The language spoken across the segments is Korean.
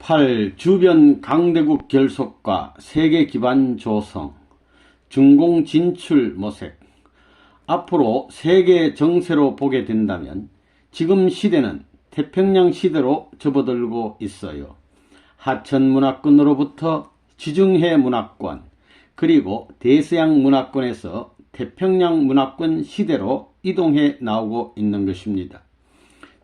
8. 주변 강대국 결속과 세계 기반 조성, 중공 진출 모색. 앞으로 세계 정세로 보게 된다면 지금 시대는 태평양 시대로 접어들고 있어요. 하천 문화권으로부터 지중해 문화권, 그리고 대서양 문화권에서 태평양 문화권 시대로 이동해 나오고 있는 것입니다.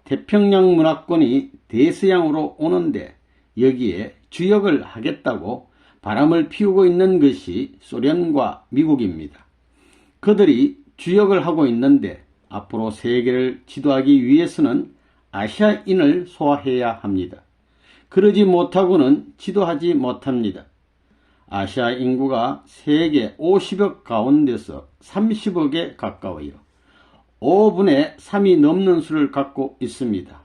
태평양 문화권이 대서양으로 오는데 여기에 주역을 하겠다고 바람을 피우고 있는 것이 소련과 미국입니다. 그들이 주역을 하고 있는데 앞으로 세계를 지도하기 위해서는 아시아인을 소화해야 합니다. 그러지 못하고는 지도하지 못합니다. 아시아 인구가 세계 50억 가운데서 30억에 가까워요. 5분의 3이 넘는 수를 갖고 있습니다.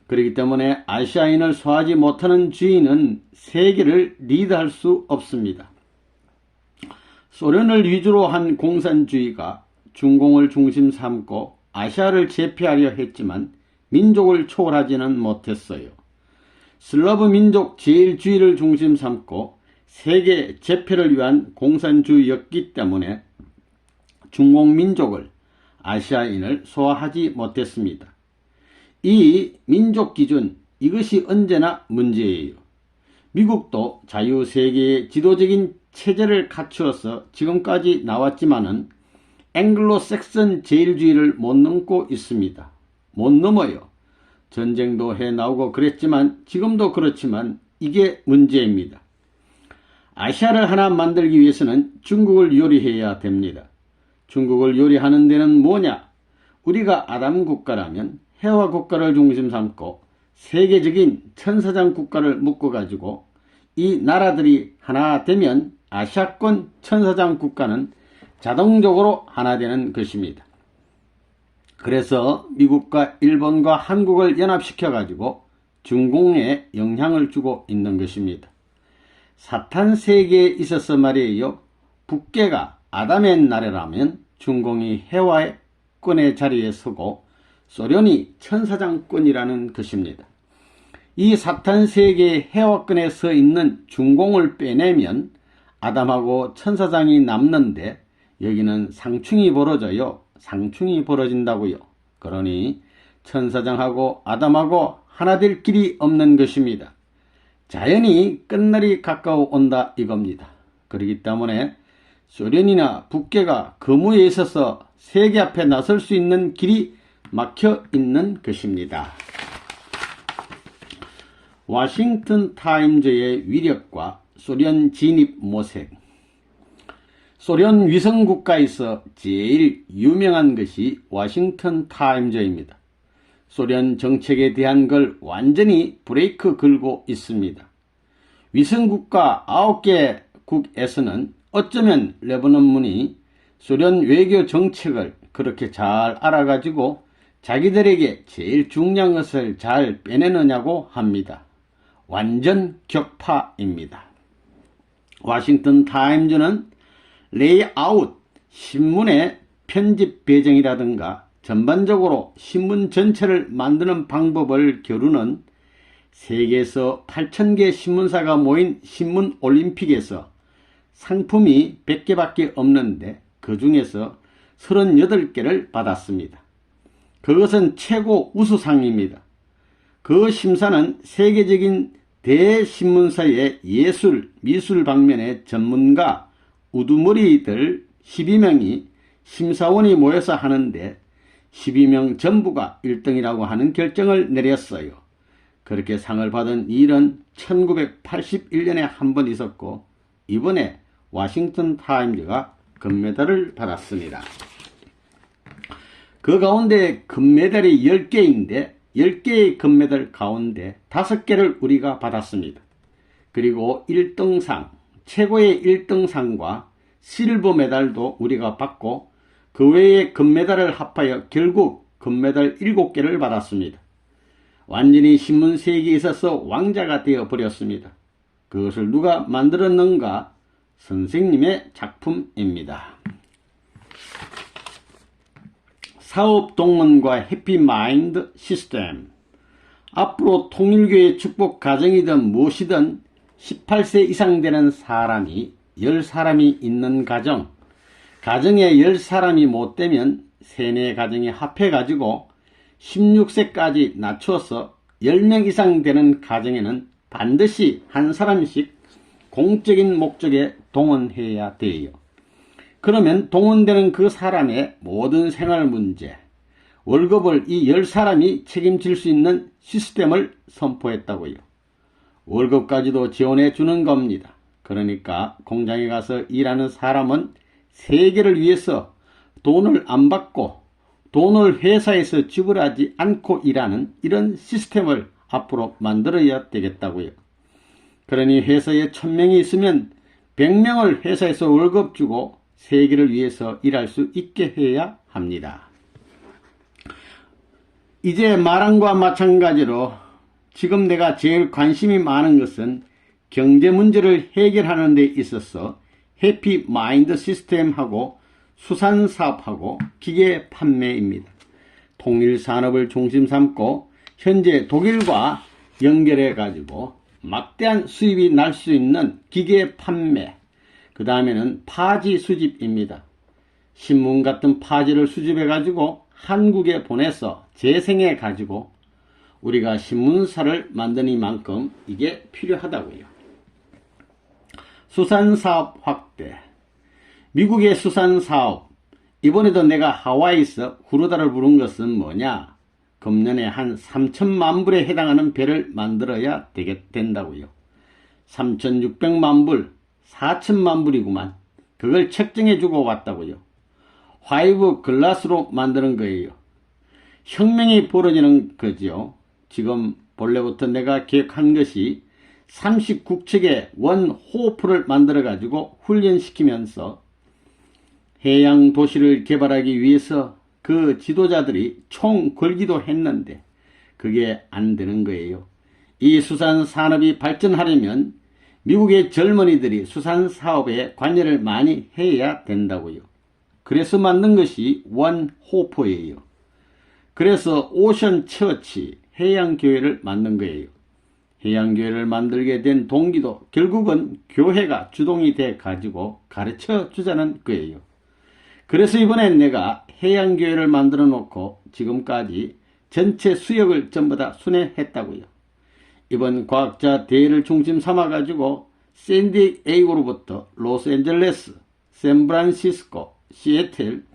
그렇기 때문에 아시아인을 소화하지 못하는 주인은 세계를 리드할 수 없습니다. 소련을 위주로 한 공산주의가 중공을 중심 삼고 아시아를 제패하려 했지만 민족을 초월하지는 못했어요. 슬라브 민족 제일주의를 중심 삼고 세계 제패를 위한 공산주의였기 때문에 중공 민족을, 아시아인을 소화하지 못했습니다. 이 민족 기준, 이것이 언제나 문제예요. 미국도 자유세계의 지도적인 체제를 갖추어서 지금까지 나왔지만은 앵글로색슨 제일주의를 못 넘고 있습니다. 못 넘어요. 전쟁도 해 나오고 그랬지만 지금도 그렇지만 이게 문제입니다. 아시아를 하나 만들기 위해서는 중국을 요리해야 됩니다. 중국을 요리하는 데는 뭐냐? 우리가 아담 국가라면 해와 국가를 중심 삼고 세계적인 천사장 국가를 묶어가지고 이 나라들이 하나 되면 아시아권 천사장 국가는 자동적으로 하나 되는 것입니다. 그래서 미국과 일본과 한국을 연합시켜가지고 중공에 영향을 주고 있는 것입니다. 사탄 세계에 있어서 말이에요. 북계가 아담의 나라라면 중공이 해와권의 자리에 서고 소련이 천사장권이라는 것입니다. 이 사탄 세계의 해와권에 서 있는 중공을 빼내면 아담하고 천사장이 남는데 여기는 상충이 벌어져요. 상충이 벌어진다고요. 그러니 천사장하고 아담하고 하나 될 길이 없는 것입니다. 자연히 끝날이 가까워 온다 이겁니다. 그렇기 때문에 소련이나 북계가 거무에 있어서 세계 앞에 나설 수 있는 길이 막혀 있는 것입니다. 워싱턴 타임즈의 위력과 소련 진입 모색. 소련 위성국가에서 제일 유명한 것이 워싱턴 타임즈입니다. 소련 정책에 대한 걸 완전히 브레이크 걸고 있습니다. 위성국가 9개국에서는 어쩌면 레바논문이 소련 외교 정책을 그렇게 잘 알아가지고 자기들에게 제일 중요한 것을 잘 빼내느냐고 합니다. 완전 격파입니다. 워싱턴 타임즈는 레이아웃, 신문의 편집 배정이라든가 전반적으로 신문 전체를 만드는 방법을 겨루는 세계에서 8,000개 신문사가 모인 신문 올림픽에서 상품이 100개밖에 없는데 그 중에서 38개를 받았습니다. 그것은 최고 우수상입니다. 그 심사는 세계적인 대신문사의 예술, 미술 방면의 전문가, 우두머리들 12명이 심사원이 모여서 하는데 12명 전부가 1등이라고 하는 결정을 내렸어요. 그렇게 상을 받은 일은 1981년에 한 번 있었고 이번에 워싱턴 타임즈가 금메달을 받았습니다. 그 가운데 금메달이 10개인데 10개의 금메달 가운데 5개를 우리가 받았습니다. 그리고 1등상, 최고의 1등상과 실버 메달도 우리가 받고 그 외에 금메달을 합하여 결국 금메달 7개를 받았습니다. 완전히 신문 세계에 있어서 왕자가 되어버렸습니다. 그것을 누가 만들었는가? 선생님의 작품입니다. 사업동문과 해피마인드 시스템. 앞으로 통일교의 축복 가정이든 무엇이든 18세 이상 되는 사람이 10사람이 있는 가정, 가정에 10사람이 못 되면 3, 4가정이 합해가지고 16세까지 낮춰서 10명 이상 되는 가정에는 반드시 한 사람씩 공적인 목적에 동원해야 돼요. 그러면 동원되는 그 사람의 모든 생활 문제, 월급을 이 10사람이 책임질 수 있는 시스템을 선포했다고요. 월급까지도 지원해 주는 겁니다. 그러니까 공장에 가서 일하는 사람은 세계를 위해서 돈을 안 받고 돈을 회사에서 지불하지 않고 일하는 이런 시스템을 앞으로 만들어야 되겠다고요. 그러니 회사에 1000명이 있으면 100명을 회사에서 월급 주고 세계를 위해서 일할 수 있게 해야 합니다. 이제 말한 것과 마찬가지로 지금 내가 제일 관심이 많은 것은 경제 문제를 해결하는 데 있어서 해피 마인드 시스템하고 수산사업하고 기계 판매입니다. 통일 산업을 중심 삼고 현재 독일과 연결해 가지고 막대한 수입이 날 수 있는 기계 판매, 그 다음에는 파지 수집입니다. 신문 같은 파지를 수집해 가지고 한국에 보내서 재생해 가지고 우리가 신문사를 만드니만큼 이게 필요하다고요. 수산사업 확대. 미국의 수산사업. 이번에도 내가 하와이에서 후르다를 부른 것은 뭐냐? 금년에 한 3천만 불에 해당하는 배를 만들어야 된다고요. 3,600만 불, 4천만 불이구만. 그걸 책정해 주고 왔다고요. 화이브 글라스로 만드는 거예요. 혁명이 벌어지는 거죠. 지금 본래부터 내가 계획한 것이 30국책의 원호프를 만들어 가지고 훈련시키면서 해양 도시를 개발하기 위해서 그 지도자들이 총 걸기도 했는데 그게 안 되는 거예요. 이 수산산업이 발전하려면 미국의 젊은이들이 수산사업에 관여를 많이 해야 된다고요. 그래서 만든 것이 원호프예요. 그래서 오션 처치, 해양교회를 만든 거예요. 해양교회를 만들게 된 동기도 결국은 교회가 주동이 돼 가지고 가르쳐 주자는 거예요. 그래서 이번엔 내가 해양교회를 만들어 놓고 지금까지 전체 수역을 전부 다 순회했다고요. 이번 과학자 대회를 중심 삼아 가지고 샌디에이고로부터 로스앤젤레스, 샌프란시스코, 시애틀,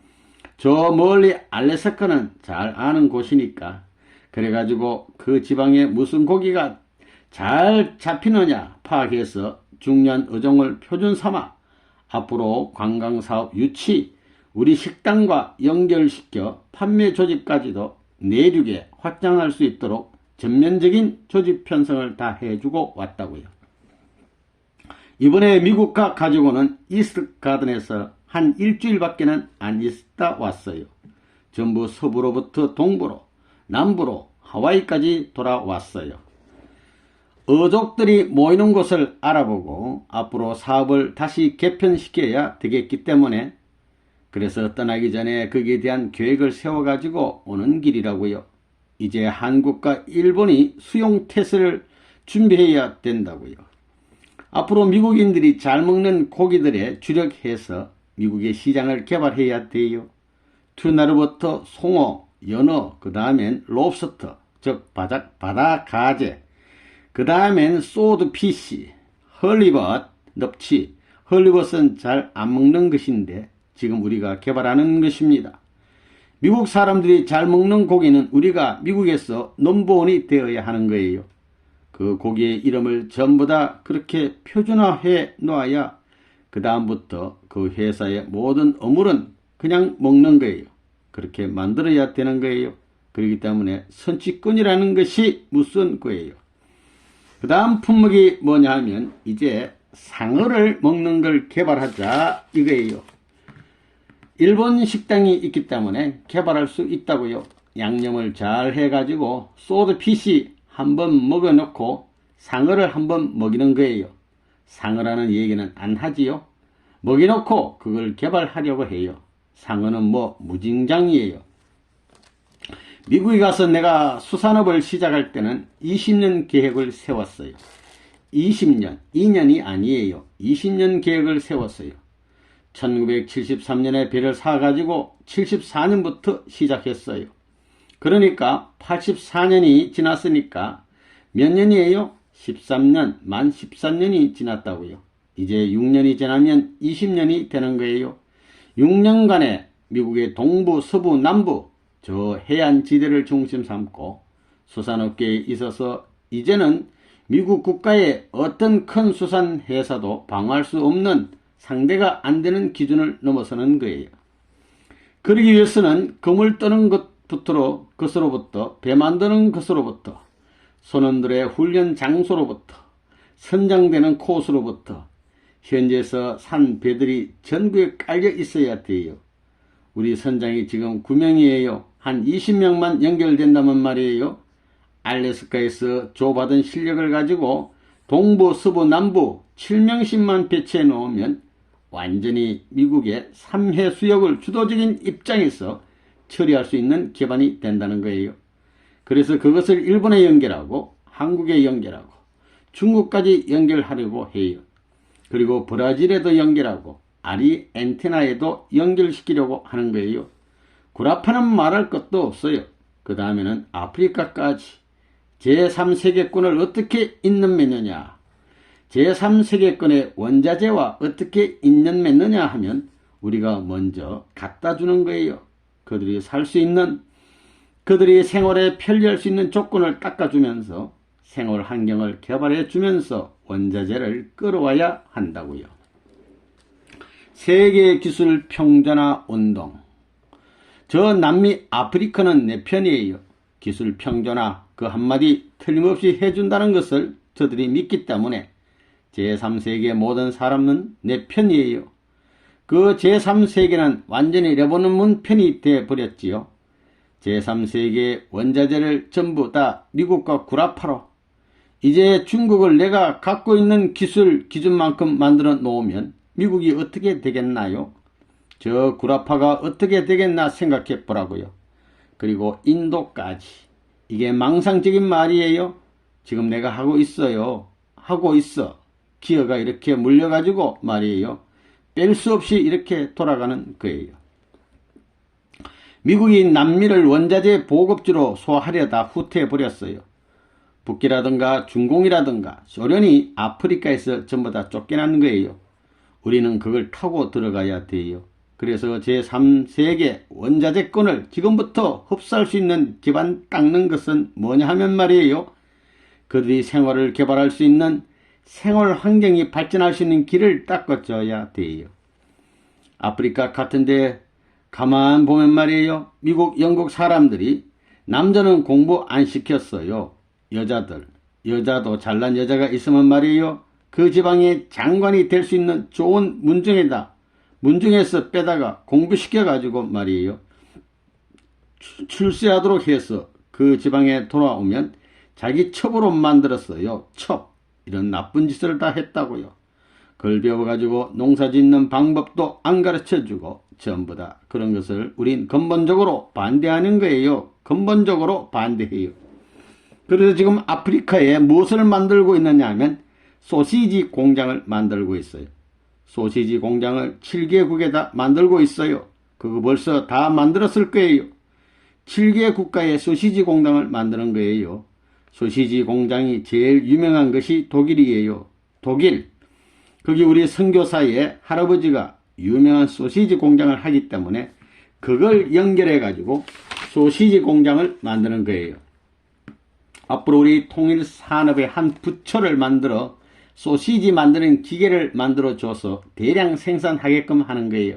저 멀리 알래스카는 잘 아는 곳이니까 그래가지고 그 지방에 무슨 고기가 잘 잡히느냐 파악해서 중요한 어종을 표준 삼아 앞으로 관광사업 유치, 우리 식당과 연결시켜 판매 조직까지도 내륙에 확장할 수 있도록 전면적인 조직 편성을 다 해주고 왔다고요. 이번에 미국과 가지고는 이스트 가든에서 한 일주일밖에는 안 있다 왔어요. 전부 서부로부터 동부로, 남부로, 하와이까지 돌아왔어요. 어족들이 모이는 곳을 알아보고 앞으로 사업을 다시 개편시켜야 되겠기 때문에 그래서 떠나기 전에 거기에 대한 계획을 세워가지고 오는 길이라고요. 이제 한국과 일본이 수용 태세를 준비해야 된다고요. 앞으로 미국인들이 잘 먹는 고기들에 주력해서 미국의 시장을 개발해야 돼요. 투나루부터 송어, 연어, 그 다음엔 롭스터, 즉 바다 가재, 그 다음엔 소드피시, 헐리벗, 넙치. 헐리벗은 잘 안 먹는 것인데 지금 우리가 개발하는 것입니다. 미국 사람들이 잘 먹는 고기는 우리가 미국에서 넘버원이 되어야 하는 거예요. 그 고기의 이름을 전부 다 그렇게 표준화해 놓아야 그 다음부터 그 회사의 모든 어물은 그냥 먹는 거예요. 그렇게 만들어야 되는 거예요. 그렇기 때문에 선취권이라는 것이 무슨 거예요. 그 다음 품목이 뭐냐 하면 이제 상어를 먹는 걸 개발하자 이거예요. 일본 식당이 있기 때문에 개발할 수 있다고요. 양념을 잘 해가지고 소드피시 한번 먹여놓고 상어를 한번 먹이는 거예요. 상어라는 얘기는 안 하지요. 먹여놓고 그걸 개발하려고 해요. 상어는 뭐 무진장이에요. 미국에 가서 내가 수산업을 시작할 때는 20년 계획을 세웠어요. 20년, 2년이 아니에요. 20년 계획을 세웠어요. 1973년에 배를 사가지고 74년부터 시작했어요. 그러니까 84년이 지났으니까 몇 년이에요? 13년, 만 13년이 지났다고요. 이제 6년이 지나면 20년이 되는 거예요. 6년간에 미국의 동부, 서부, 남부 저 해안지대를 중심 삼고 수산업계에 있어서 이제는 미국 국가의 어떤 큰 수산 회사도 방어할 수 없는 상대가 안 되는 기준을 넘어서는 거예요. 그러기 위해서는 그물 떠는 것으로부터 배 만드는 것으로부터 선원들의 훈련 장소로부터 선장되는 코스로부터 현지에서 산 배들이 전국에 깔려 있어야 돼요. 우리 선장이 지금 9명이에요. 한 20명만 연결된다면 말이에요. 알래스카에서 조받은 실력을 가지고 동부, 서부, 남부 7명씩만 배치해 놓으면 완전히 미국의 3해 수역을 주도적인 입장에서 처리할 수 있는 기반이 된다는 거예요. 그래서 그것을 일본에 연결하고 한국에 연결하고 중국까지 연결하려고 해요. 그리고 브라질에도 연결하고 아리엔티나에도 연결시키려고 하는 거예요. 구라파는 말할 것도 없어요. 그 다음에는 아프리카까지 제3세계권을 어떻게 인연 맺느냐, 제3세계권의 원자재와 어떻게 인연 맺느냐 하면 우리가 먼저 갖다 주는 거예요. 그들이 살 수 있는, 그들이 생활에 편리할 수 있는 조건을 닦아주면서 생활 환경을 개발해 주면서 원자재를 끌어와야 한다고요. 세계 기술 평준화 운동. 저 남미 아프리카는 내 편이에요. 기술 평준화 그 한마디 틀림없이 해준다는 것을 저들이 믿기 때문에 제3세계 모든 사람은 내 편이에요. 그 제3세계는 완전히 레바논 편이 되어버렸지요. 제3세계 원자재를 전부 다 미국과 구라파로 이제 중국을 내가 갖고 있는 기술 기준만큼 만들어 놓으면 미국이 어떻게 되겠나요? 저 구라파가 어떻게 되겠나 생각해 보라고요. 그리고 인도까지. 이게 망상적인 말이에요. 지금 내가 하고 있어요. 하고 있어. 기어가 이렇게 물려가지고 말이에요. 뺄 수 없이 이렇게 돌아가는 거예요. 미국이 남미를 원자재 보급지로 소화하려다 후퇴해버렸어요. 북기라든가 중공이라든가 소련이 아프리카에서 전부 다 쫓겨난 거예요. 우리는 그걸 타고 들어가야 돼요. 그래서 제3세계 원자재권을 지금부터 흡수할 수 있는 기반 닦는 것은 뭐냐 하면 말이에요. 그들이 생활을 개발할 수 있는 생활 환경이 발전할 수 있는 길을 닦아줘야 돼요. 아프리카 같은데 가만 보면 말이에요. 미국, 영국 사람들이 남자는 공부 안 시켰어요. 여자도 잘난 여자가 있으면 말이에요. 그 지방의 장관이 될 수 있는 좋은 문중에다 문중에서 빼다가 공부시켜가지고 말이에요. 출세하도록 해서 그 지방에 돌아오면 자기 첩으로 만들었어요. 첩. 이런 나쁜 짓을 다 했다고요. 그걸 배워가지고 농사 짓는 방법도 안 가르쳐주고 전부 다 그런 것을 우린 근본적으로 반대하는 거예요. 근본적으로 반대해요. 그래서 지금 아프리카에 무엇을 만들고 있느냐 하면 소시지 공장을 만들고 있어요. 소시지 공장을 7개국에다 만들고 있어요. 그거 벌써 다 만들었을 거예요. 7개 국가의 소시지 공장을 만드는 거예요. 소시지 공장이 제일 유명한 것이 독일이에요. 독일. 거기 우리 선교사의 할아버지가 유명한 소시지 공장을 하기 때문에 그걸 연결해 가지고 소시지 공장을 만드는 거예요. 앞으로 우리 통일산업의 한 부처를 만들어 소시지 만드는 기계를 만들어 줘서 대량 생산하게끔 하는 거예요.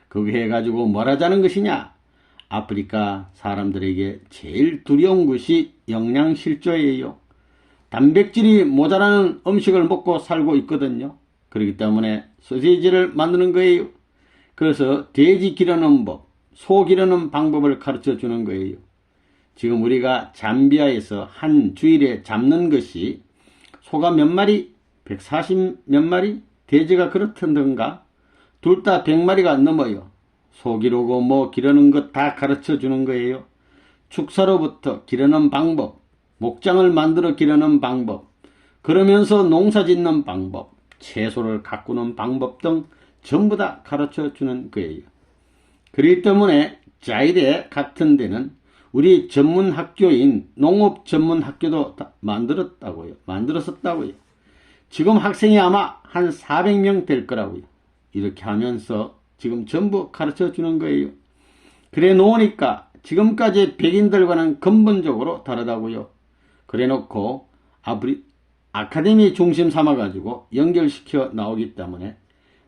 그거 해가지고 뭘 하자는 것이냐? 아프리카 사람들에게 제일 두려운 것이 영양실조예요. 단백질이 모자라는 음식을 먹고 살고 있거든요. 그렇기 때문에 소시지를 만드는 거예요. 그래서 돼지 기르는 법, 소 기르는 방법을 가르쳐 주는 거예요. 지금 우리가 잠비아에서 한 주일에 잡는 것이 소가 몇 마리? 140 몇 마리? 돼지가 그렇던가? 둘 다 100마리가 넘어요. 소 기르고 뭐 기르는 것 다 가르쳐 주는 거예요. 축사로부터 기르는 방법, 목장을 만들어 기르는 방법, 그러면서 농사 짓는 방법, 채소를 가꾸는 방법 등 전부 다 가르쳐 주는 거예요. 그렇기 때문에 자일에 같은 데는 우리 전문 학교인 농업 전문 학교도 만들었었다고요. 지금 학생이 아마 한 400명 될 거라고요. 이렇게 하면서 지금 전부 가르쳐 주는 거예요. 그래 놓으니까 지금까지 백인들과는 근본적으로 다르다고요. 그래 놓고 아카데미 중심 삼아가지고 연결시켜 나오기 때문에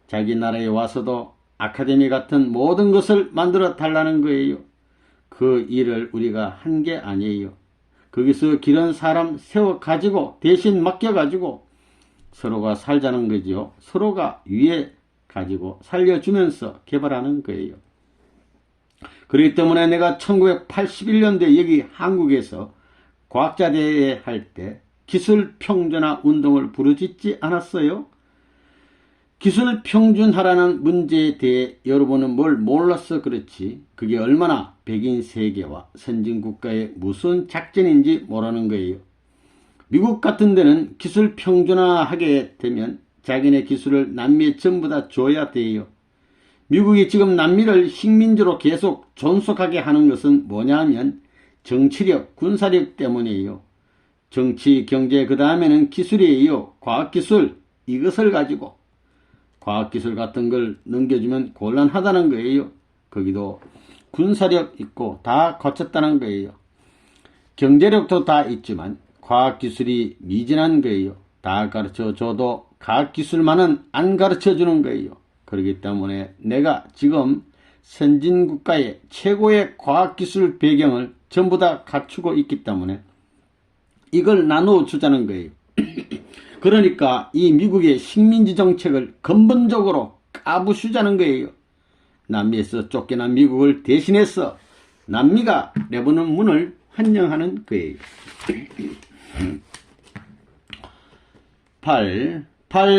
자기 나라에 와서도 아카데미 같은 모든 것을 만들어 달라는 거예요. 그 일을 우리가 한 게 아니에요. 거기서 기른 사람 세워가지고 대신 맡겨가지고 서로가 살자는 거죠. 서로가 위해 가지고 살려주면서 개발하는 거예요. 그렇기 때문에 내가 1981년도에 여기 한국에서 과학자대회 할 때 기술평준화 운동을 부르짖지 않았어요? 기술평준화라는 문제에 대해 여러분은 뭘 몰라서 그렇지 그게 얼마나 백인 세계와 선진국가의 무슨 작전인지 모르는 거예요. 미국 같은 데는 기술평준화하게 되면 자기네 기술을 남미에 전부 다 줘야 돼요. 미국이 지금 남미를 식민지로 계속 존속하게 하는 것은 뭐냐 하면 정치력, 군사력 때문이에요. 정치, 경제, 그 다음에는 기술이에요. 과학기술, 이것을 가지고 과학기술 같은 걸 넘겨주면 곤란하다는 거예요. 거기도 군사력 있고 다 거쳤다는 거예요. 경제력도 다 있지만 과학기술이 미진한 거예요. 다 가르쳐줘도 과학기술만은 안 가르쳐주는 거예요. 그렇기 때문에 내가 지금 선진국가의 최고의 과학기술 배경을 전부 다 갖추고 있기 때문에 이걸 나누어 주자는 거예요. 그러니까 이 미국의 식민지 정책을 근본적으로 까부수자는 거예요. 남미에서 쫓겨난 미국을 대신해서 남미가 내보는 문을 환영하는 거예요. 8.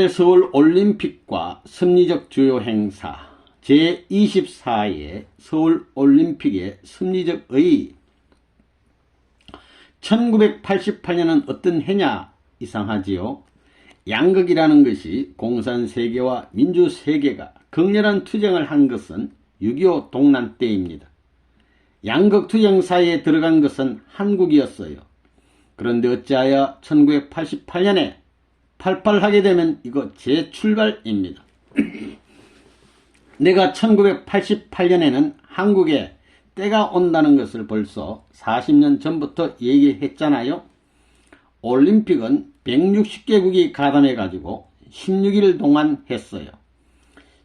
서울 올림픽과 섭리적 주요 행사 제24회 서울 올림픽의 섭리적 의의 1988년은 어떤 해냐? 이상하지요. 양극이라는 것이 공산세계와 민주세계가 격렬한 투쟁을 한 것은 6.25 동란 때입니다. 양극투쟁 사이에 들어간 것은 한국이었어요. 그런데 어찌하여 1988년에 팔팔하게 되면 이거 재출발입니다. 내가 1988년에는 한국에 때가 온다는 것을 벌써 40년 전부터 얘기했잖아요. 올림픽은 160개국이 가담해가지고 16일 동안 했어요.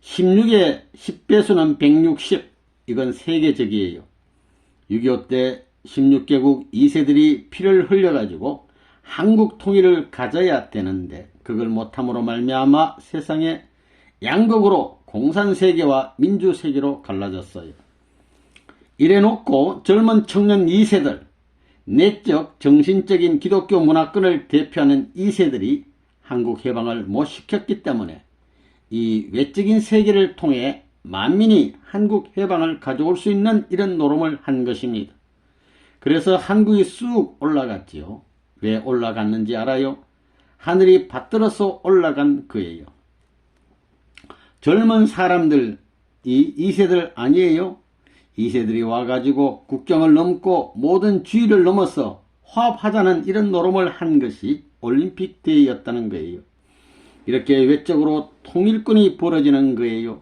16의 10배수는 160, 이건 세계적이에요. 6.25 때 16개국 2세들이 피를 흘려가지고 한국 통일을 가져야 되는데 그걸 못함으로 말미암아 세상에 양극으로 공산세계와 민주세계로 갈라졌어요. 이래놓고 젊은 청년 2세들, 내적 정신적인 기독교 문화권을 대표하는 2세들이 한국 해방을 못 시켰기 때문에 이 외적인 세계를 통해 만민이 한국 해방을 가져올 수 있는 이런 노름을 한 것입니다. 그래서 한국이 쑥 올라갔지요. 왜 올라갔는지 알아요? 하늘이 받들어서 올라간 거예요. 젊은 사람들, 이 2세들 아니에요? 2세들이 와가지고 국경을 넘고 모든 주의를 넘어서 화합하자는 이런 노름을 한 것이 올림픽 대회였다는 거예요. 이렇게 외적으로 통일권이 벌어지는 거예요.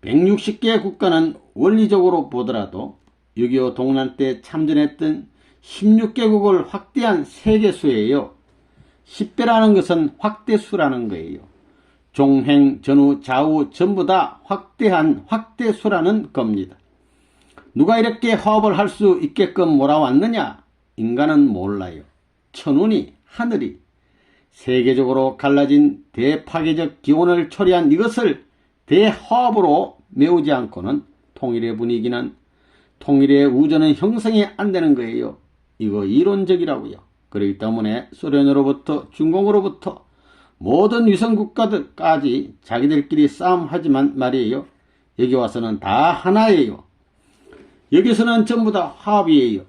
160개 국가는 원리적으로 보더라도 6.25 동란 때 참전했던 16개국을 확대한 세계수예요. 10배라는 것은 확대수라는 거예요. 종행, 전후, 좌우 전부 다 확대한 확대수라는 겁니다. 누가 이렇게 화합을 할 수 있게끔 몰아왔느냐? 인간은 몰라요. 천운이, 하늘이 세계적으로 갈라진 대파괴적 기원을 초래한 이것을 대화합으로 메우지 않고는 통일의 분위기는, 통일의 우전은 형성이 안 되는 거예요. 이거 이론적이라고요. 그렇기 때문에 소련으로부터 중공으로부터 모든 위성국가들까지 자기들끼리 싸움하지만 말이에요. 여기 와서는 다 하나예요. 여기서는 전부 다 화합이에요.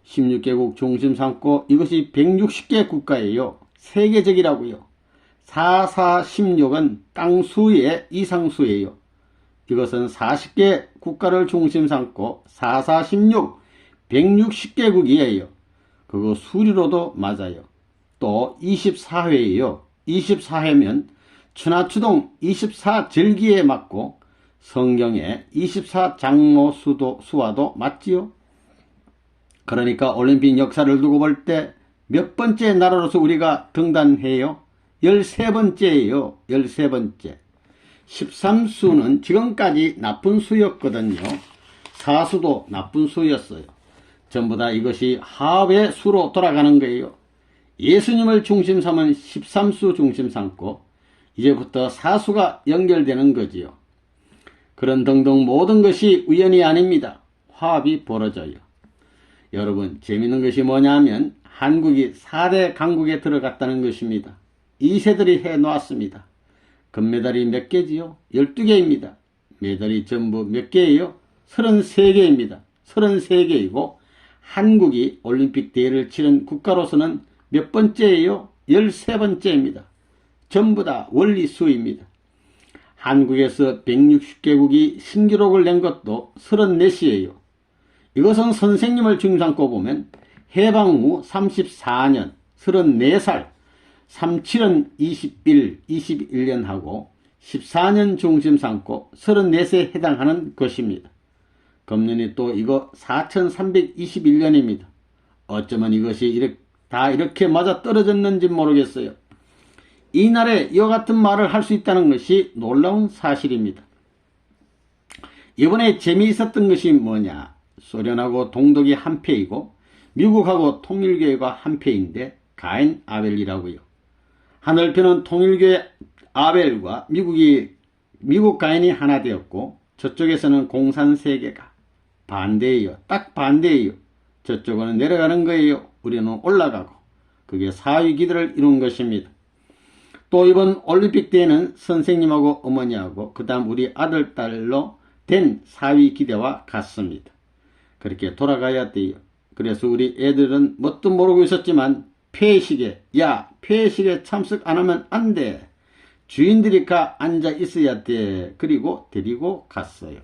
16개국 중심 삼고 이것이 160개 국가예요. 세계적이라고요. 4416은 땅수의 이상수예요. 이것은 40개 국가를 중심 삼고 4416, 160개국이에요. 그거 수리로도 맞아요. 또 24회예요. 24회면 천하추동 24절기에 맞고 성경의 24장로수와도 맞지요. 그러니까 올림픽 역사를 두고 볼 때 몇 번째 나라로서 우리가 등단해요? 13번째예요. 13번째. 13수는 지금까지 나쁜 수였거든요. 사수도 나쁜 수였어요. 전부 다 이것이 합의 수로 돌아가는 거예요. 예수님을 중심 삼은 13수 중심 삼고 이제부터 사수가 연결되는 거지요. 그런 등등 모든 것이 우연이 아닙니다. 화합이 벌어져요. 여러분, 재밌는 것이 뭐냐면 한국이 4대 강국에 들어갔다는 것입니다. 2세들이 해놓았습니다. 금메달이 몇 개지요? 12개입니다. 메달이 전부 몇 개예요? 33개입니다. 33개이고 한국이 올림픽 대회를 치른 국가로서는 몇 번째예요? 13번째입니다. 전부 다 원리수입니다. 한국에서 160개국이 신기록을 낸 것도 34시예요. 이것은 선생님을 중심 삼고 보면 해방 후 34년, 34살, 37은 21년 하고 14년 중심 삼고 34세에 해당하는 것입니다. 금년이 또 이거 4321년입니다. 어쩌면 이것이 다 이렇게 맞아 떨어졌는지 모르겠어요. 이날에 이와 같은 말을 할 수 있다는 것이 놀라운 사실입니다. 이번에 재미있었던 것이 뭐냐? 소련하고 동독이 한패이고 미국하고 통일교회가 한패인데 가인 아벨이라고요. 하늘편은 통일교회 아벨과 미국 가인이 하나 되었고 저쪽에서는 공산세계가 반대예요. 딱 반대예요. 저쪽은 내려가는 거예요. 우리는 올라가고. 그게 사위기들을 이룬 것입니다. 또 이번 올림픽 때에는 선생님하고 어머니하고 그 다음 우리 아들, 딸로 된 사위기대와 같습니다. 그렇게 돌아가야 돼요. 그래서 우리 애들은 뭣도 모르고 있었지만 폐식에 참석 안 하면 안 돼. 주인들이 앉아 있어야 돼. 그리고 데리고 갔어요.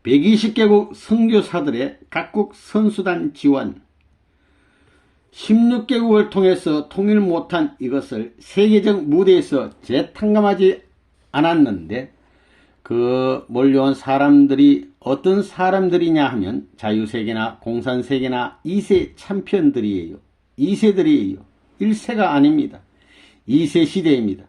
120개국 선교사들의 각국 선수단 지원, 16개국을 통해서 통일 못한 이것을 세계적 무대에서 재탕감하지 않았는데 그 몰려온 사람들이 어떤 사람들이냐 하면 자유세계나 공산세계나 2세 챔피언들이에요. 2세들이에요. 1세가 아닙니다. 2세 시대입니다.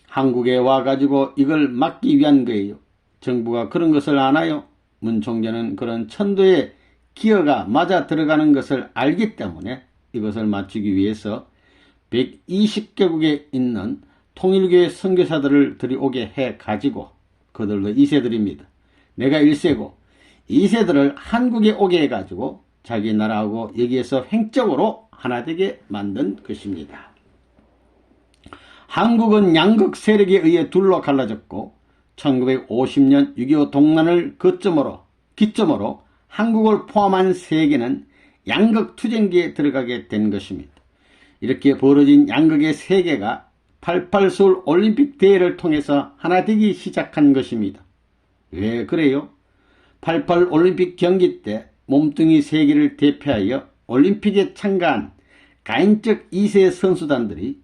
한국에 와가지고 이걸 막기 위한 거예요. 정부가 그런 것을 아나요? 문 총재는 그런 천도의 기어가 맞아 들어가는 것을 알기 때문에 이것을 맞추기 위해서 120개국에 있는 통일교회 선교사들을 들여오게 해가지고 그들도 2세들입니다. 내가 1세고 2세들을 한국에 오게 해가지고 자기 나라하고 여기에서 횡적으로 하나 되게 만든 것입니다. 한국은 양극 세력에 의해 둘로 갈라졌고 1950년 6.25 동란을 기점으로 한국을 포함한 세계는 양극 투쟁기에 들어가게 된 것입니다. 이렇게 벌어진 양극의 세계가 88 서울 올림픽 대회를 통해서 하나 되기 시작한 것입니다. 왜 그래요? 88 올림픽 경기 때 몸뚱이 세계를 대표하여 올림픽에 참가한 가인적 2세 선수단들이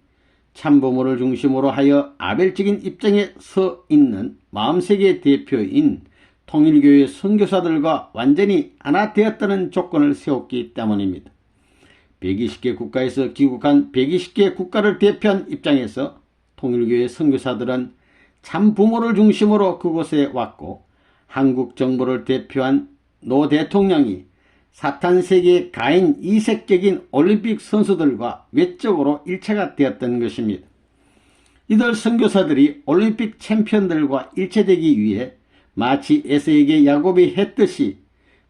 참부모를 중심으로 하여 아벨적인 입장에 서 있는 마음세계 대표인 통일교회 선교사들과 완전히 하나 되었다는 조건을 세웠기 때문입니다. 120개 국가에서 귀국한 120개 국가를 대표한 입장에서 통일교회 선교사들은 참부모를 중심으로 그곳에 왔고 한국 정부를 대표한 노 대통령이 사탄세계의 가인 이색적인 올림픽 선수들과 외적으로 일체가 되었던 것입니다. 이들 선교사들이 올림픽 챔피언들과 일체되기 위해 마치 에서에게 야곱이 했듯이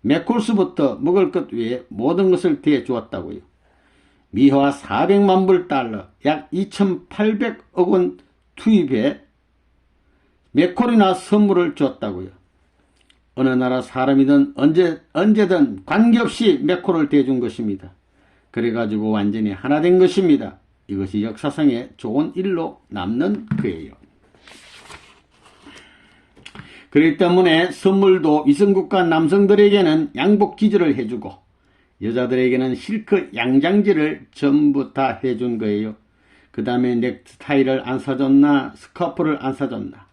맥콜스부터 먹을 것 외에 모든 것을 대주었다고요. 미화 400만 불 달러 약 2,800억 원 투입해 맥콜이나 선물을 줬다고요. 어느 나라 사람이든 언제든 관계없이 메코를 대준 것입니다. 그래가지고 완전히 하나 된 것입니다. 이것이 역사상에 좋은 일로 남는 거예요. 그렇기 때문에 선물도 위성국가 남성들에게는 양복 기저를 해주고 여자들에게는 실크 양장지를 전부 다 해준 거예요. 그 다음에 넥타이를 안 사줬나, 스카프를 안 사줬나.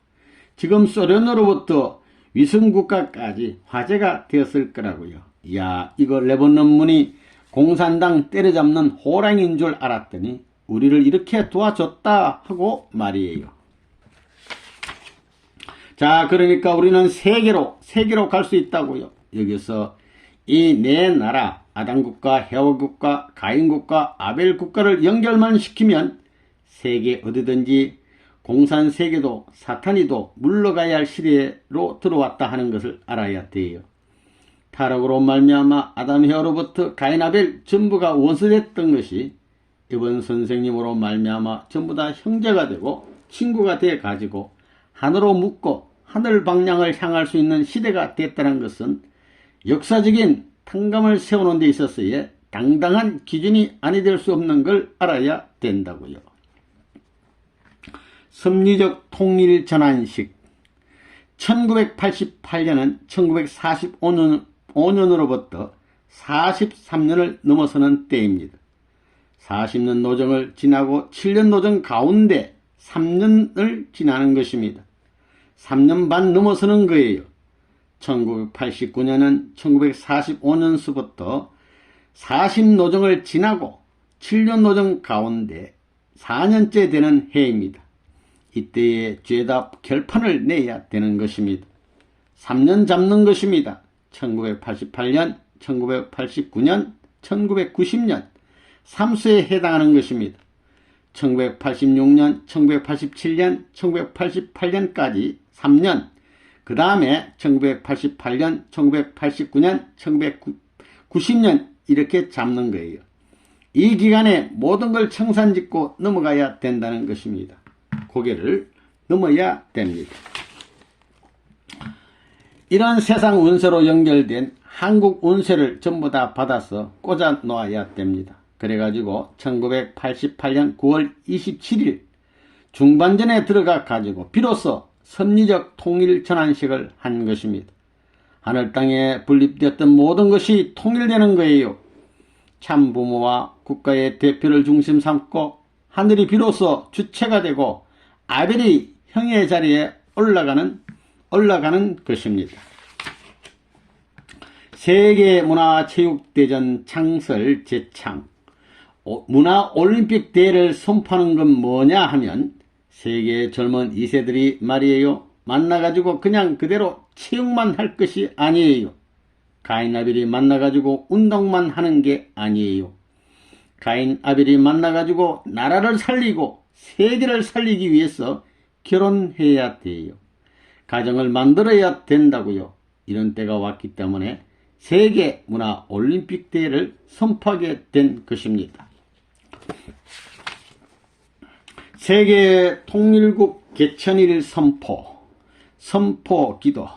지금 소련으로부터 위성국가까지 화제가 되었을 거라고요. 이야, 이거 레버논문이 공산당 때려잡는 호랑이인 줄 알았더니 우리를 이렇게 도와줬다 하고 말이에요. 자, 그러니까 우리는 세계로 갈 수 있다고요. 여기서 이 네 나라, 아담국가, 헤와국가, 가인국가, 아벨국가를 연결만 시키면 세계 어디든지 공산세계도 사탄이도 물러가야 할 시대로 들어왔다 하는 것을 알아야 돼요. 타락으로 말미암아 아담 헤와로부터 가인 아벨 전부가 원수됐던 것이 이번 선생님으로 말미암아 전부 다 형제가 되고 친구가 돼 가지고 하늘로 묻고 하늘 방향을 향할 수 있는 시대가 됐다는 것은 역사적인 탕감을 세우는 데 있어서의 당당한 기준이 아니 될 수 없는 걸 알아야 된다고요. 섭리적 통일 전환식 1988년은 1945년으로부터 43년을 넘어서는 때입니다. 40년 노정을 지나고 7년 노정 가운데 3년을 지나는 것입니다. 3년 반 넘어서는 거예요. 1989년은 1945년서부터 40노정을 지나고 7년 노정 가운데 4년째 되는 해입니다. 이때에 죄다 결판을 내야 되는 것입니다. 3년 잡는 것입니다. 1988년, 1989년, 1990년 3수에 해당하는 것입니다. 1986년, 1987년, 1988년까지 3년, 그 다음에 1988년, 1989년, 1990년 이렇게 잡는 거예요. 이 기간에 모든 걸 청산짓고 넘어가야 된다는 것입니다. 고개를 넘어야 됩니다. 이런 세상 운세로 연결된 한국 운세를 전부 다 받아서 꽂아 놓아야 됩니다. 그래가지고 1988년 9월 27일 중반전에 들어가 가지고 비로소 섭리적 통일 전환식을 한 것입니다. 하늘 땅에 분립되었던 모든 것이 통일되는 거예요. 참 부모와 국가의 대표를 중심 삼고 하늘이 비로소 주체가 되고 아벨이 형의 자리에 올라가는 것입니다. 세계문화체육대전 창설 재창 문화올림픽 대회를 선포하는 건 뭐냐 하면 세계 젊은 2세들이 말이에요. 만나가지고 그냥 그대로 체육만 할 것이 아니에요. 가인 아벨이 만나가지고 운동만 하는 게 아니에요. 가인 아벨이 만나가지고 나라를 살리고 세계를 살리기 위해서 결혼해야 돼요. 가정을 만들어야 된다고요. 이런 때가 왔기 때문에 세계 문화 올림픽 대회를 선포하게 된 것입니다. 세계 통일국 개천일 선포 기도.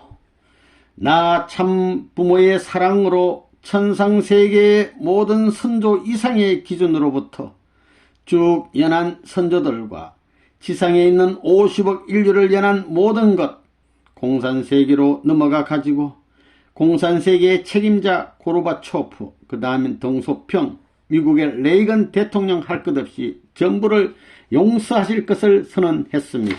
나 참 부모의 사랑으로 천상세계의 모든 선조 이상의 기준으로부터 쭉 연한 선조들과 지상에 있는 50억 인류를 연한 모든 것 공산세계로 넘어가 가지고 공산세계의 책임자 고르바초프, 그 다음에 덩소평, 미국의 레이건 대통령 할 것 없이 전부를 용서하실 것을 선언했습니다.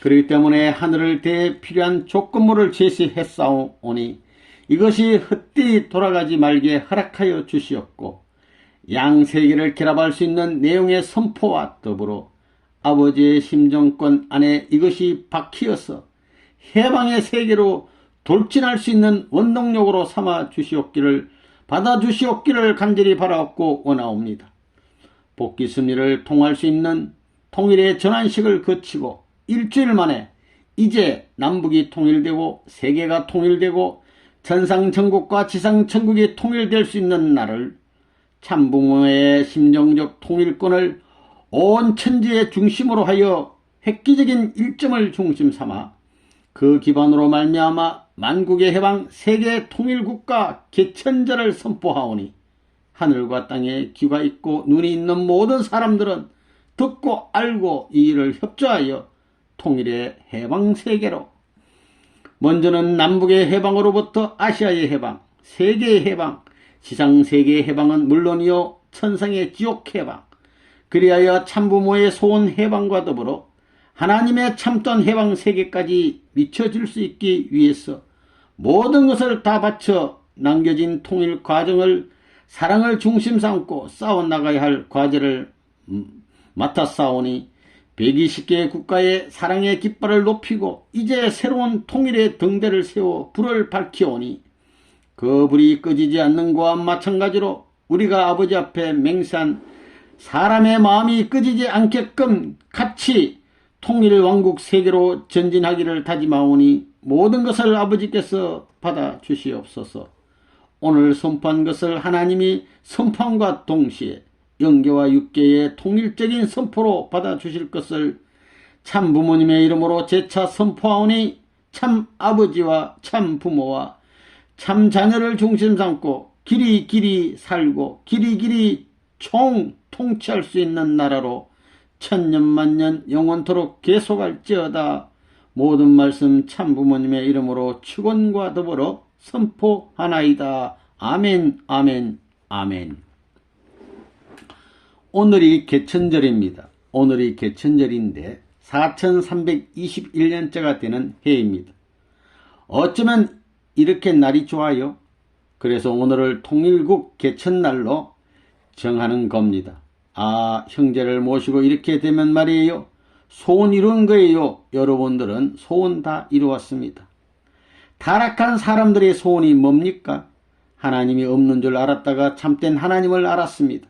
그렇기 때문에 하늘을 대해 필요한 조건물을 제시했사오니 이것이 헛되이 돌아가지 말게 허락하여 주시었고 양세계를 결합할 수 있는 내용의 선포와 더불어 아버지의 심정권 안에 이것이 박히어서 해방의 세계로 돌진할 수 있는 원동력으로 삼아 주시옵기를 받아 주시옵기를 간절히 바라옵고 원하옵니다. 복귀 승리를 통할 수 있는 통일의 전환식을 거치고 일주일 만에 이제 남북이 통일되고 세계가 통일되고 천상천국과 지상천국이 통일될 수 있는 날을 참부모의 심정적 통일권을 온 천지의 중심으로 하여 획기적인 일점을 중심 삼아 그 기반으로 말미암아 만국의 해방, 세계 통일국가 개천절을 선포하오니 하늘과 땅에 귀가 있고 눈이 있는 모든 사람들은 듣고 알고 이 일을 협조하여 통일의 해방 세계로, 먼저는 남북의 해방으로부터 아시아의 해방, 세계의 해방, 지상세계의 해방은 물론이요 천상의 지옥 해방, 그리하여 참부모의 소원 해방과 더불어 하나님의 참던 해방 세계까지 미쳐질 수 있기 위해서 모든 것을 다 바쳐 남겨진 통일 과정을 사랑을 중심 삼고 싸워나가야 할 과제를 맡아 싸우니 120개의 국가의 사랑의 깃발을 높이고 이제 새로운 통일의 등대를 세워 불을 밝히오니 그 불이 꺼지지 않는 것과 마찬가지로 우리가 아버지 앞에 맹세한 사람의 마음이 꺼지지 않게끔 같이 통일 왕국 세계로 전진하기를 다짐하오니 모든 것을 아버지께서 받아 주시옵소서. 오늘 선포한 것을 하나님이 선포함과 동시에 영계와 육계의 통일적인 선포로 받아 주실 것을 참 부모님의 이름으로 재차 선포하오니 참 아버지와 참 부모와 참 자녀를 중심 삼고 길이 살고 길이 통치할 수 있는 나라로 천년만년 영원토록 계속할지어다. 모든 말씀 참 부모님의 이름으로 축원과 더불어 선포하나이다. 아멘, 아멘, 아멘. 오늘이 개천절입니다. 오늘이 개천절인데 4321년째가 되는 해입니다. 어쩌면 이렇게 날이 좋아요. 그래서 오늘을 통일국 개천날로 정하는 겁니다. 아, 형제를 모시고 이렇게 되면 말이에요. 소원 이룬 거예요. 여러분들은 소원 다 이루었습니다. 타락한 사람들의 소원이 뭡니까? 하나님이 없는 줄 알았다가 참된 하나님을 알았습니다.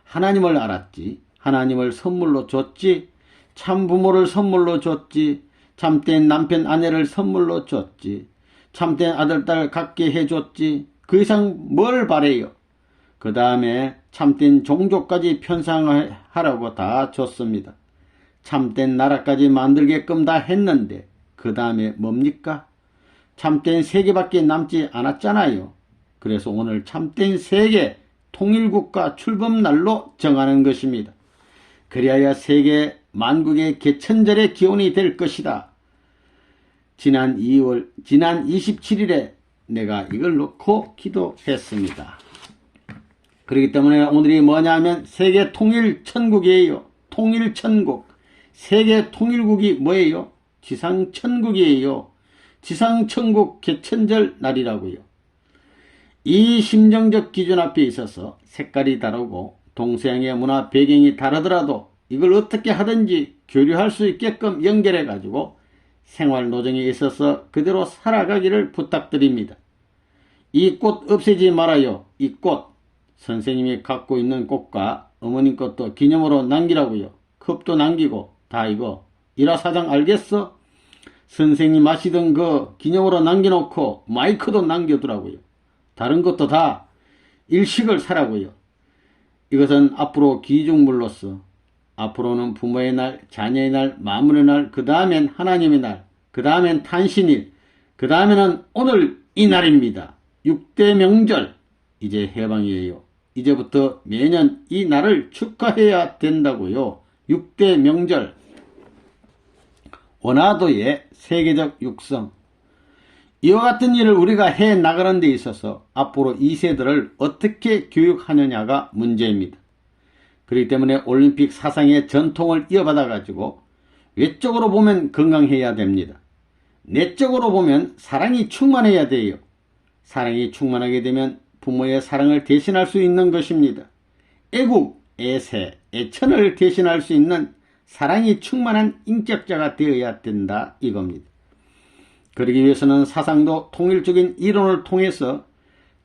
하나님을 알았지. 하나님을 선물로 줬지. 참 부모를 선물로 줬지. 참된 남편 아내를 선물로 줬지. 참된 아들 딸 갖게 해줬지. 그 이상 뭘 바래요? 그 다음에 참된 종족까지 편성하라고 다 줬습니다. 참된 나라까지 만들게끔 다 했는데 그 다음에 뭡니까? 참된 세계밖에 남지 않았잖아요. 그래서 오늘 참된 세계 통일국가 출범날로 정하는 것입니다. 그리하여 세계 만국의 개천절의 기원이 될 것이다. 지난 27일에 내가 이걸 놓고 기도했습니다. 그렇기 때문에 오늘이 뭐냐면 세계 통일 천국이에요. 통일 천국. 세계 통일국이 뭐예요? 지상 천국이에요. 지상 천국 개천절 날이라고요. 이 심정적 기준 앞에 있어서 색깔이 다르고 동서양의 문화 배경이 다르더라도 이걸 어떻게 하든지 교류할 수 있게끔 연결해 가지고 생활 노정에 있어서 그대로 살아가기를 부탁드립니다. 이 꽃 없애지 말아요. 이 꽃. 선생님이 갖고 있는 꽃과 어머님 것도 기념으로 남기라고요. 컵도 남기고 다 이거 일화사장 알겠어? 선생님 마시던 그 기념으로 남겨놓고 마이크도 남겨두라고요. 다른 것도 다 일식을 사라고요. 이것은 앞으로 기중물로서 앞으로는 부모의 날, 자녀의 날, 마무리의 날, 그 다음엔 하나님의 날, 그 다음엔 탄신일, 그 다음에는 오늘 이 날입니다. 6대 명절, 이제 해방이에요. 이제부터 매년 이 날을 축하해야 된다고요. 6대 명절, 원화도의 세계적 육성. 이와 같은 일을 우리가 해 나가는 데 있어서 앞으로 2세들을 어떻게 교육하느냐가 문제입니다. 그렇기 때문에 올림픽 사상의 전통을 이어받아 가지고 외적으로 보면 건강해야 됩니다. 내적으로 보면 사랑이 충만해야 돼요. 사랑이 충만하게 되면 부모의 사랑을 대신할 수 있는 것입니다. 애국, 애세, 애천을 대신할 수 있는 사랑이 충만한 인격자가 되어야 된다 이겁니다. 그러기 위해서는 사상도 통일적인 이론을 통해서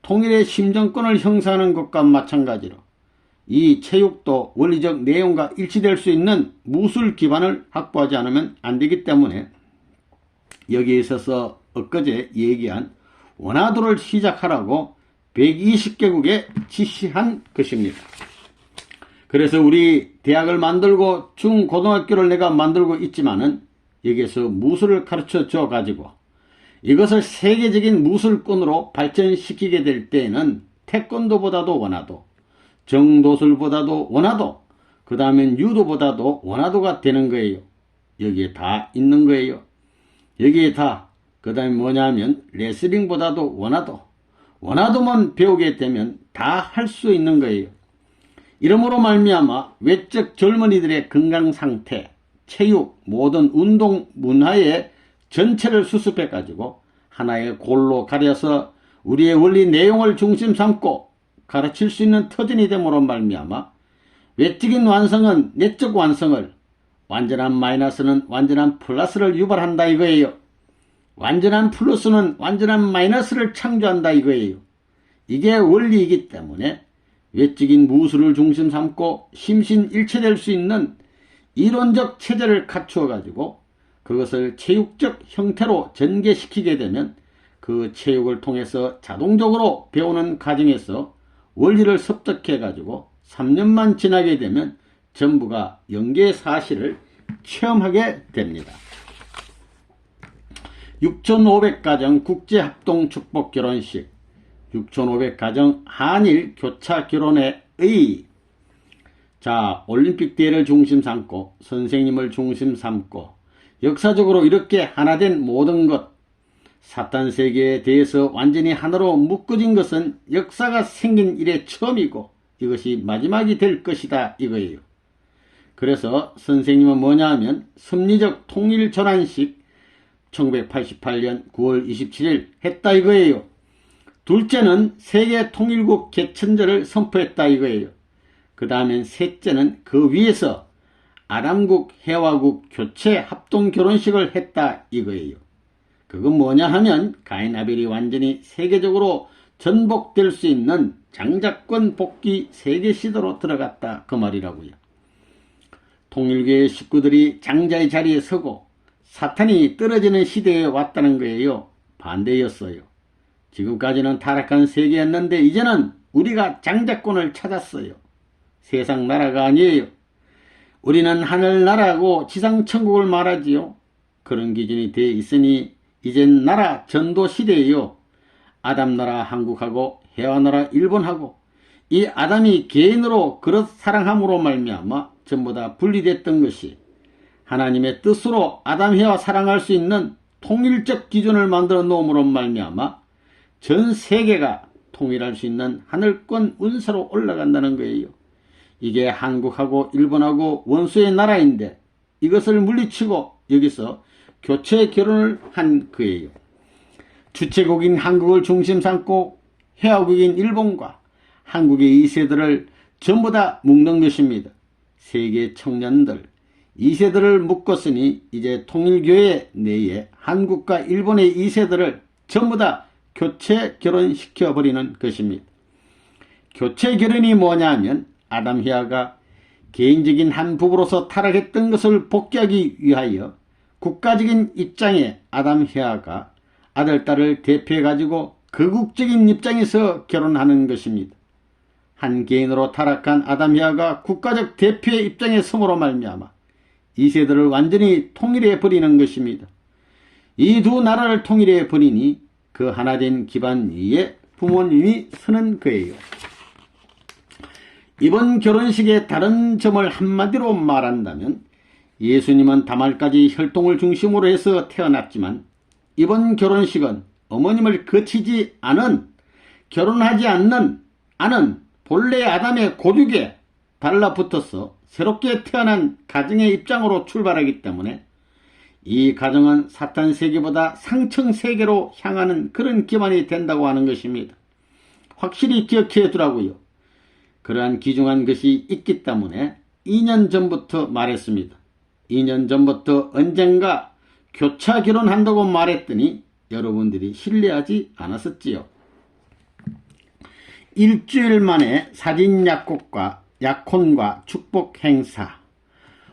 통일의 심정권을 형성하는 것과 마찬가지로 이 체육도 원리적 내용과 일치될 수 있는 무술 기반을 확보하지 않으면 안 되기 때문에 여기에 있어서 엊그제 얘기한 원화도를 시작하라고 120개국에 지시한 것입니다. 그래서 우리 대학을 만들고 중고등학교를 내가 만들고 있지만은 여기에서 무술을 가르쳐 줘 가지고 이것을 세계적인 무술권으로 발전시키게 될 때에는 태권도보다도 원화도, 정도술보다도 원화도, 그 다음엔 유도보다도 원화도가 되는 거예요. 여기에 다 있는 거예요. 여기에 다, 그 다음에 뭐냐면 레슬링보다도 원화도, 원화도만 배우게 되면 다 할 수 있는 거예요. 이러므로 말미암아 외적 젊은이들의 건강 상태, 체육, 모든 운동 문화의 전체를 수습해 가지고 하나의 골로 가려서 우리의 원리 내용을 중심 삼고 가르칠 수 있는 터전이 됨으로 말미암아 외적인 완성은 내적 완성을, 완전한 마이너스는 완전한 플러스를 유발한다 이거예요. 완전한 플러스는 완전한 마이너스를 창조한다 이거예요. 이게 원리이기 때문에 외적인 무술을 중심 삼고 심신일체될 수 있는 이론적 체제를 갖추어 가지고 그것을 체육적 형태로 전개시키게 되면 그 체육을 통해서 자동적으로 배우는 과정에서 원리를 습득해 가지고 3년만 지나게 되면 전부가 영계 사실을 체험하게 됩니다. 6500가정 국제합동 축복 결혼식, 6500가정 한일 교차 결혼의 의. 자, 올림픽 대회를 중심 삼고 선생님을 중심 삼고 역사적으로 이렇게 하나된 모든 것, 사탄 세계에 대해서 완전히 하나로 묶어진 것은 역사가 생긴 이래 처음이고 이것이 마지막이 될 것이다 이거예요. 그래서 선생님은 뭐냐 하면 섭리적 통일 전환식 1988년 9월 27일 했다 이거예요. 둘째는 세계 통일국 개천절을 선포했다 이거예요. 그 다음엔 셋째는 그 위에서 아람국 해화국 교체 합동 결혼식을 했다 이거예요. 그건 뭐냐 하면 가인 아벨이 완전히 세계적으로 전복될 수 있는 장자권 복귀 세계 시대로 들어갔다 그 말이라고요. 통일교의 식구들이 장자의 자리에 서고 사탄이 떨어지는 시대에 왔다는 거예요. 반대였어요. 지금까지는 타락한 세계였는데 이제는 우리가 장자권을 찾았어요. 세상 나라가 아니에요. 우리는 하늘나라고 지상천국을 말하지요. 그런 기준이 돼 있으니 이젠 나라 전도 시대예요. 아담나라 한국하고 해와나라 일본하고 이 아담이 개인으로 그릇 사랑함으로 말미암아 전부 다 분리됐던 것이 하나님의 뜻으로 아담 해와 사랑할 수 있는 통일적 기준을 만들어 놓음으로 말미암아 전 세계가 통일할 수 있는 하늘권 운세로 올라간다는 거예요. 이게 한국하고 일본하고 원수의 나라인데 이것을 물리치고 여기서 교체 결혼을 한 거예요. 주체국인 한국을 중심 삼고 해화국인 일본과 한국의 2세들을 전부 다 묶는 것입니다. 세계 청년들 2세들을 묶었으니 이제 통일교회 내에 한국과 일본의 2세들을 전부 다 교체 결혼시켜버리는 것입니다. 교체 결혼이 뭐냐 하면 아담 해와가 개인적인 한 부부로서 타락했던 것을 복귀하기 위하여 국가적인 입장에 아담 해와가 아들, 딸을 대표해 가지고 거국적인 입장에서 결혼하는 것입니다. 한 개인으로 타락한 아담 해와가 국가적 대표의 입장에 섬으로 말미암아 이 세대를 완전히 통일해 버리는 것입니다. 이 두 나라를 통일해 버리니 그 하나된 기반 위에 부모님이 서는 거예요. 이번 결혼식의 다른 점을 한마디로 말한다면 예수님은 다말까지 혈통을 중심으로 해서 태어났지만 이번 결혼식은 어머님을 거치지 않은, 결혼하지 않는 본래 아담의 고륙에 달라붙어서 새롭게 태어난 가정의 입장으로 출발하기 때문에 이 가정은 사탄 세계보다 상층 세계로 향하는 그런 기반이 된다고 하는 것입니다. 확실히 기억해 두라고요. 그러한 귀중한 것이 있기 때문에 2년 전부터 말했습니다. 2년 전부터 언젠가 교차 결혼한다고 말했더니 여러분들이 신뢰하지 않았었지요. 일주일 만에 사진 약혼과 축복 행사,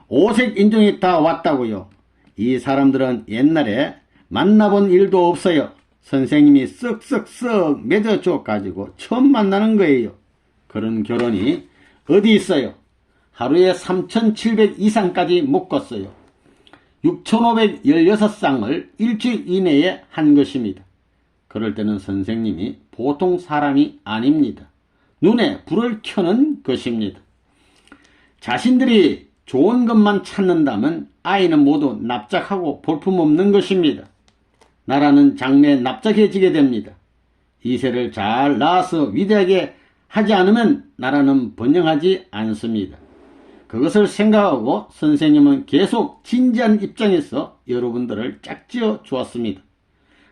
5색 인종이 다 왔다고요. 이 사람들은 옛날에 만나본 일도 없어요. 선생님이 쓱쓱쓱 맺어줘 가지고 처음 만나는 거예요. 그런 결혼이 어디 있어요. 하루에 3,700 이상까지 묶었어요. 6,516쌍을 일주일 이내에 한 것입니다. 그럴 때는 선생님이 보통 사람이 아닙니다. 눈에 불을 켜는 것입니다. 자신들이 좋은 것만 찾는다면 아이는 모두 납작하고 볼품없는 것입니다. 나라는 장래에 납작해지게 됩니다. 이세를 잘 낳아서 위대하게 하지 않으면 나라는 번영하지 않습니다. 그것을 생각하고 선생님은 계속 진지한 입장에서 여러분들을 짝지어 주었습니다.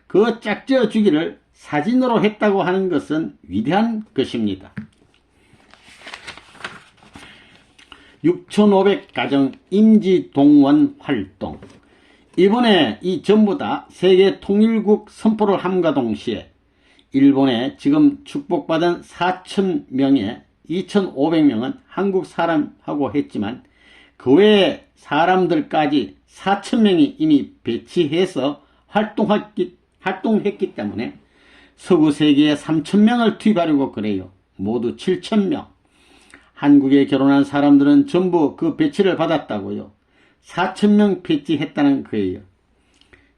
그 짝지어 주기를 사진으로 했다고 하는 것은 위대한 것입니다. 6,500가정 임지동원 활동. 이번에 이 전부 다 세계 통일국 선포를 함과 동시에 일본에 지금 축복받은 4,000명에 2,500명은 한국 사람하고 했지만 그 외에 사람들까지 4,000명이 이미 배치해서 활동했기 때문에 서구 세계에 3,000명을 투입하려고 그래요. 모두 7,000명. 한국에 결혼한 사람들은 전부 그 배치를 받았다고요. 4,000명 배치했다는 거예요.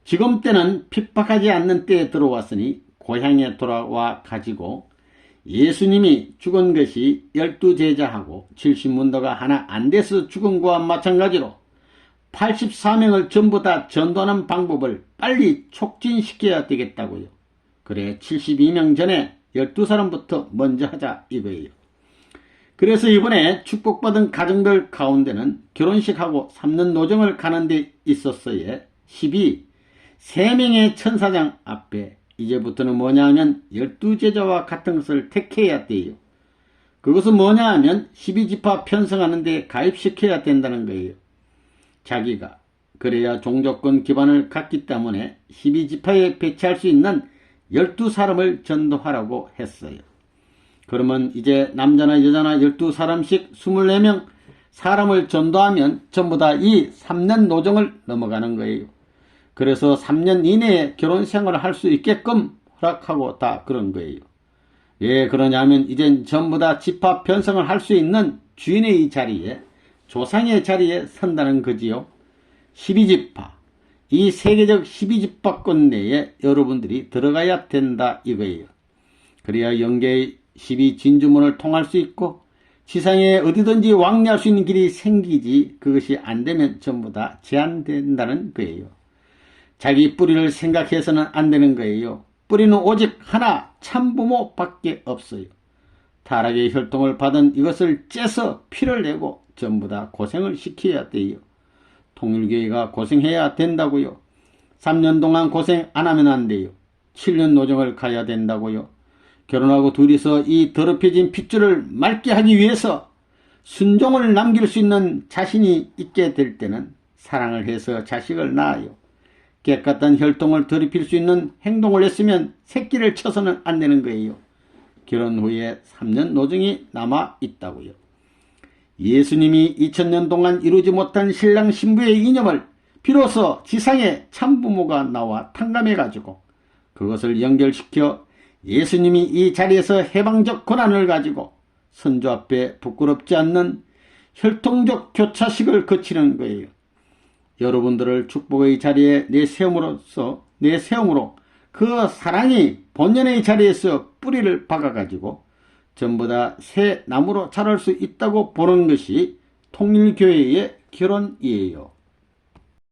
지금 때는 핍박하지 않는 때에 들어왔으니 고향에 돌아와 가지고 예수님이 죽은 것이 12제자하고 70문도가 하나 안 돼서 죽은 것과 마찬가지로 84명을 전부 다 전도하는 방법을 빨리 촉진시켜야 되겠다고요. 그래 72명 전에 12사람부터 먼저 하자 이거예요. 그래서 이번에 축복받은 가정들 가운데는 결혼식하고 3년 노정을 가는 데 있었어야 3명의 천사장 앞에 이제부터는 뭐냐 하면 12제자와 같은 것을 택해야 돼요. 그것은 뭐냐 하면 12지파 편성하는 데 가입시켜야 된다는 거예요. 자기가 그래야 종족권 기반을 갖기 때문에 12지파에 배치할 수 있는 12사람을 전도하라고 했어요. 그러면 이제 남자나 여자나 12사람씩 24명 사람을 전도하면 전부 다 이 3년 노정을 넘어가는 거예요. 그래서 3년 이내에 결혼 생활을 할 수 있게끔 허락하고 다 그런 거예요. 왜 그러냐면 이젠 전부 다 지파 편성을 할 수 있는 주인의 자리에 조상의 자리에 선다는 거지요. 12지파 이 세계적 12지파권 내에 여러분들이 들어가야 된다 이거예요. 그래야 영계의 12진주문을 통할 수 있고 지상에 어디든지 왕래할 수 있는 길이 생기지 그것이 안 되면 전부 다 제한된다는 거예요. 자기 뿌리를 생각해서는 안 되는 거예요. 뿌리는 오직 하나 참부모밖에 없어요. 타락의 혈통을 받은 이것을 째서 피를 내고 전부 다 고생을 시켜야 돼요. 통일교회가 고생해야 된다고요. 3년 동안 고생 안 하면 안 돼요. 7년 노정을 가야 된다고요. 결혼하고 둘이서 이 더럽혀진 핏줄을 맑게 하기 위해서 순종을 남길 수 있는 자신이 있게 될 때는 사랑을 해서 자식을 낳아요. 깨끗한 혈통을 더럽힐 수 있는 행동을 했으면 새끼를 쳐서는 안 되는 거예요. 결혼 후에 3년 노정이 남아 있다고요. 예수님이 2000년 동안 이루지 못한 신랑 신부의 이념을 비로소 지상에 참부모가 나와 탕감해가지고 그것을 연결시켜 예수님이 이 자리에서 해방적 권한을 가지고 선조 앞에 부끄럽지 않는 혈통적 교차식을 거치는 거예요. 여러분들을 축복의 자리에 내세움으로 그 사랑이 본연의 자리에서 뿌리를 박아가지고 전부 다 새 나무로 자랄 수 있다고 보는 것이 통일교회의 결론이에요.